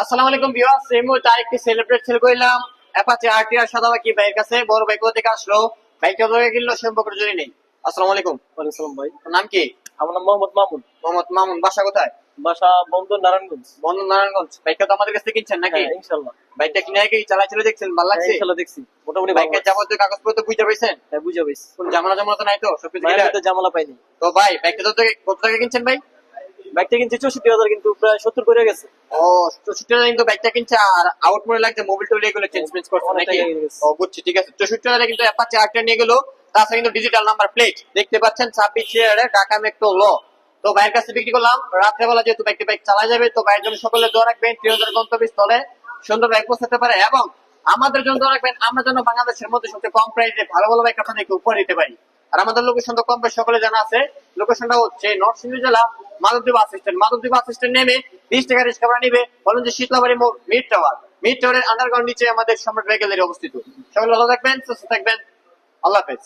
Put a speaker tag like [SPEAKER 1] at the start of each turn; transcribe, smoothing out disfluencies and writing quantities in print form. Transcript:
[SPEAKER 1] আসসালামু আলাইকুম ভিউয়ার্স, এই মুহূর্তে আরেকটি সেলিব্রেট সেল করলাম অ্যাপাচি আরটিআর সাদাবাকি ভাইয়ের কাছে। বড় ভাই কোথা থেকে আসলো, ভাইকে ধরে কিনলো সম্পর্ক জন্য নেই। আসসালামু আলাইকুম।
[SPEAKER 2] ওয়ালাইকুম ভাই।
[SPEAKER 1] তোর নাম কি?
[SPEAKER 2] আমার নাম মোহাম্মদ মামুন।
[SPEAKER 1] মোহাম্মদ মামুন। বাসা কোথায়?
[SPEAKER 2] বাসা বন্দর নারায়ণগঞ্জ।
[SPEAKER 1] বন্ধু নারায়ণগঞ্জ। বাইকটা তো আমাদের কাছ থেকে কিনছেন নাকি?
[SPEAKER 2] হ্যাঁ, ইনশাআল্লাহ।
[SPEAKER 1] বাইকটা কিনে কি চালাচ্ছিল দেখছেন, ভালো
[SPEAKER 2] হ্যাঁ,
[SPEAKER 1] লাগছে?
[SPEAKER 2] ইনশাআল্লাহ দেখছি। মোটামুটি ভালো
[SPEAKER 1] বাইকের
[SPEAKER 2] লাগছে।
[SPEAKER 1] যাবতীয় কাগজপত্র বুঝতে পেরেছেন?
[SPEAKER 2] হ্যাঁ, বুঝা পাইছি।
[SPEAKER 1] কোন ঝামেলা তো নাই তো? সবকিছু
[SPEAKER 2] ভাইয়ের
[SPEAKER 1] clear?
[SPEAKER 2] সাথে ঝামেলা পাইনি।
[SPEAKER 1] তো ভাই বাইকটা কত টাকা কিনছেন ভাই?
[SPEAKER 2] বাইকটা কিনছি 64,000, কিন্তু প্রায় 70 করে গেছে।
[SPEAKER 1] ও 64 কিন্তু বাইকটা কিনছে, আর আউট মোডে লাগছে মোবিল টোবিল এগুলো চেঞ্জ করছে
[SPEAKER 2] অনেক
[SPEAKER 1] নাকি?
[SPEAKER 2] টাকা গেছে।
[SPEAKER 1] ও বুঝছি, ঠিক আছে। 64 কিন্তু অ্যাপাচি আরটিআর নিয়ে গেল। তাছাড়া কিন্তু ডিজিটাল নাম্বার প্লেট দেখতে পাচ্ছেন, 26 এর ঢাকা মেট্রো ল। তো ভাইয়ের কাছে বিক্রি করলাম রাত্রেবেলা, যেহেতু বাইক চালা যাবে। তো ভাইয়ের জন্য সকলে দোয়া রাখবেন, 3000 গন্তব্যস্থলে সুন্দর বাইক পৌঁছাতে পারে। এবং আমাদের জন্য দোয়া রাখবেন, আমরা যেন বাংলাদেশের মধ্যে সবচেয়ে কম প্রাইসে ভালো ভালো বাইক আপনাদেরকে উপহার দিতে পারি। আর আমাদের লোকেশন তো কম বেশি সকলে জানা আছে। লোকেশনটা হচ্ছে নরসিংদী জেলা Madhabdi bus stand. Madhabdi bus stand নেমে 20 টাকা রিক্সা ভাড়া নিবে, বলেন যে শীতলাবাড়ি মোড় মিড টাওয়ারের আন্ডারগ্রাউন্ড নিচে আমাদের সম্রাট ভেহিকেলের অবস্থিত। সকলে ভালো থাকবেন, সুস্থ থাকবেন। আল্লাহ হাফেজ।